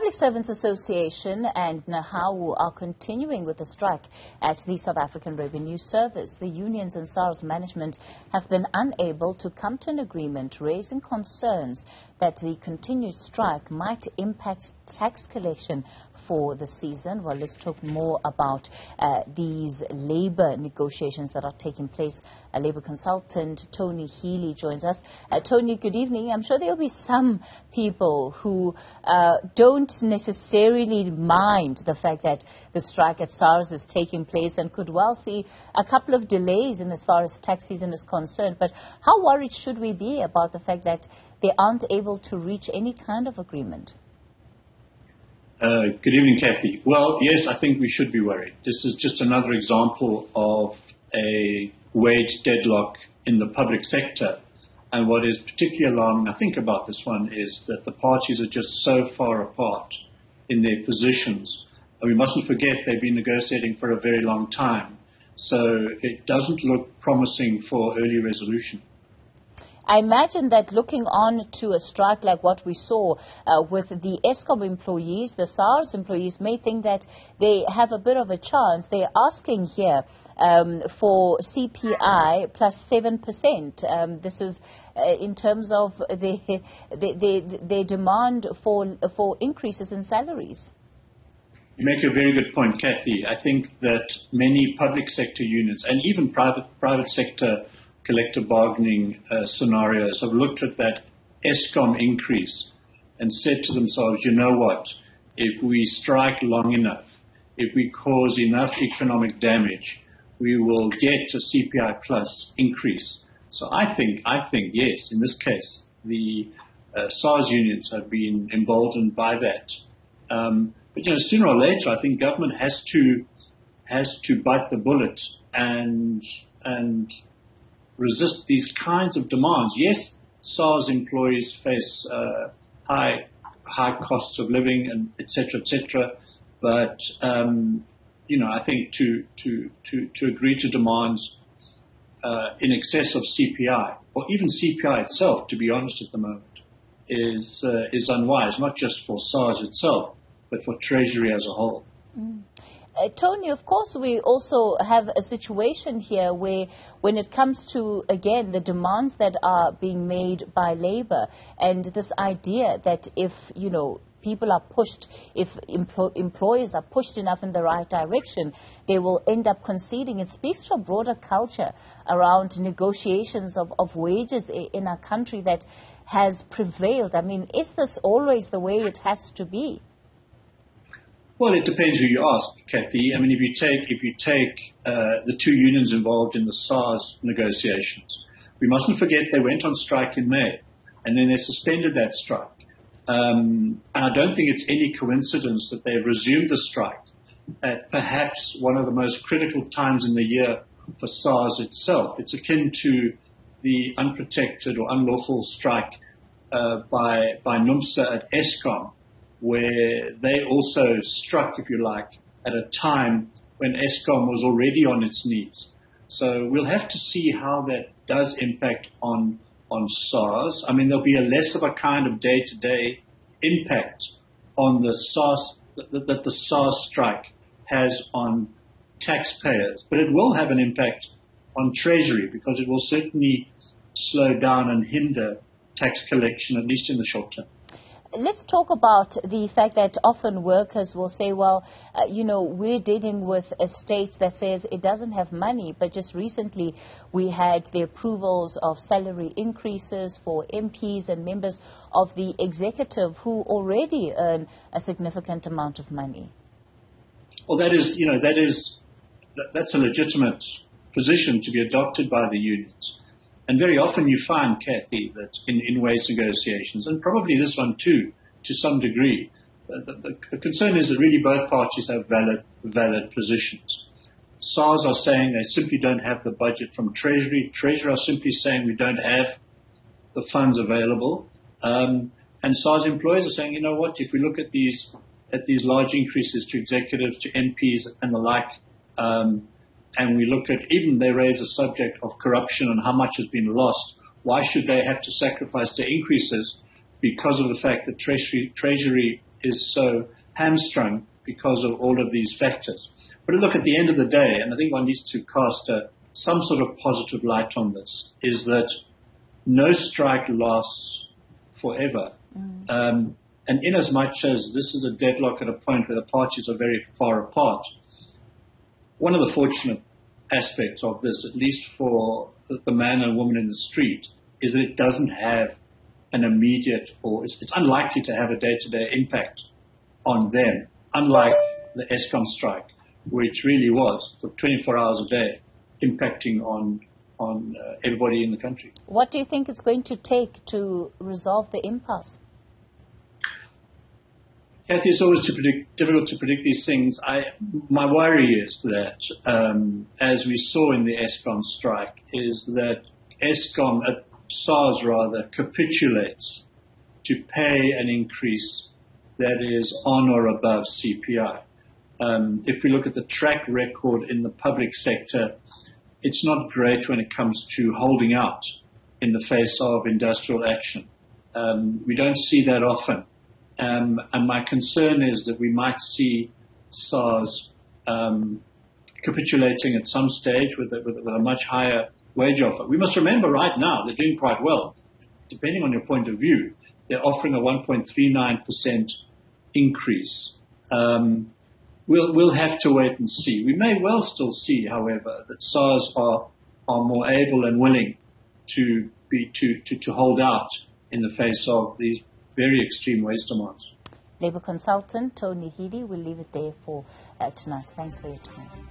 Public Servants Association and Nehawu are continuing with the strike at the South African Revenue Service. The unions and SARS management have been unable to come to an agreement, raising concerns that the continued strike might impact tax collection for the season. Well, let's talk more about these labour negotiations that are taking place. A labour consultant, Tony Healy, joins us. Tony, good evening. I'm sure there will be some people who don't necessarily mind the fact that the strike at SARS is taking place and could well see a couple of delays in as far as tax season is concerned. But how worried should we be about the fact that they aren't able to reach any kind of agreement? Good evening, Kathy. Well, yes, I think we should be worried. This is just another example of a wage deadlock in the public sector. And what is particularly alarming, I think, about this one is that the parties are just so far apart in their positions. And we mustn't forget they've been negotiating for a very long time. So it doesn't look promising for early resolution. I imagine that looking on to a strike like what we saw with the Eskom employees, the SARS employees may think that they have a bit of a chance. They're asking here for CPI plus 7%. This is in terms of their demand for increases in salaries. You make a very good point, Kathy. I think that many public sector unions and even private sector collective bargaining scenarios have looked at that Eskom increase and said to themselves, you know what, if we strike long enough, if we cause enough economic damage, we will get a CPI plus increase. So I think yes, in this case, the SARS unions have been emboldened by that. But sooner or later, I think government has to bite the bullet and resist these kinds of demands. Yes, SARS employees face high costs of living and et cetera, but I think to agree to demands in excess of CPI or even CPI itself, to be honest, at the moment, is unwise, not just for SARS itself, but for Treasury as a whole. Tony, of course, we also have a situation here where when it comes to, again, the demands that are being made by labor and this idea that if, people are pushed, if employers are pushed enough in the right direction, they will end up conceding. It speaks to a broader culture around negotiations of wages in our country that has prevailed. I mean, is this always the way it has to be? Well, it depends who you ask, Kathy. I mean, if you take the two unions involved in the SARS negotiations, we mustn't forget they went on strike in May, and then they suspended that strike. And I don't think it's any coincidence that they've resumed the strike at perhaps one of the most critical times in the year for SARS itself. It's akin to the unprotected or unlawful strike by NUMSA at Eskom, where they also struck, if you like, at a time when Eskom was already on its knees. So we'll have to see how that does impact on SARS. I mean, there'll be a less of a kind of day-to-day impact on the SARS that the SARS strike has on taxpayers, but it will have an impact on Treasury because it will certainly slow down and hinder tax collection, at least in the short term. Let's talk about the fact that often workers will say, well, we're dealing with a state that says it doesn't have money, but just recently we had the approvals of salary increases for MPs and members of the executive who already earn a significant amount of money. Well, that's a legitimate position to be adopted by the unions. And very often you find, Kathy, that in wage negotiations, and probably this one too, to some degree, the concern is that really both parties have valid positions. SARS are saying they simply don't have the budget from Treasury. Treasury are simply saying we don't have the funds available. And SARS employers are saying, you know what, if we look at these large increases to executives, to MPs and the like, and we look at, even they raise a subject of corruption and how much has been lost, why should they have to sacrifice their increases because of the fact that Treasury is so hamstrung because of all of these factors. But look, at the end of the day, and I think one needs to cast some sort of positive light on this, is that no strike lasts forever. And in as much as this is a deadlock at a point where the parties are very far apart, one of the fortunate aspects of this, at least for the man and woman in the street, is that it doesn't have an immediate, or it's unlikely to have a day-to-day impact on them, unlike the Eskom strike, which really was for 24 hours a day impacting on everybody in the country. What do you think it's going to take to resolve the impasse? Kathy, it's always difficult to predict these things. My worry is that, as we saw in the Eskom strike, is that SARS rather capitulates to pay an increase that is on or above CPI. If we look at the track record in the public sector, it's not great when it comes to holding out in the face of industrial action. We don't see that often. And my concern is that we might see SARS capitulating at some stage with a much higher wage offer. We must remember right now they're doing quite well. Depending on your point of view, they're offering a 1.39% increase. We'll have to wait and see. We may well still see, however, that SARS are more able and willing to hold out in the face of these very extreme wage demands. Labour consultant Tony Healy will leave it there for tonight. Thanks for your time.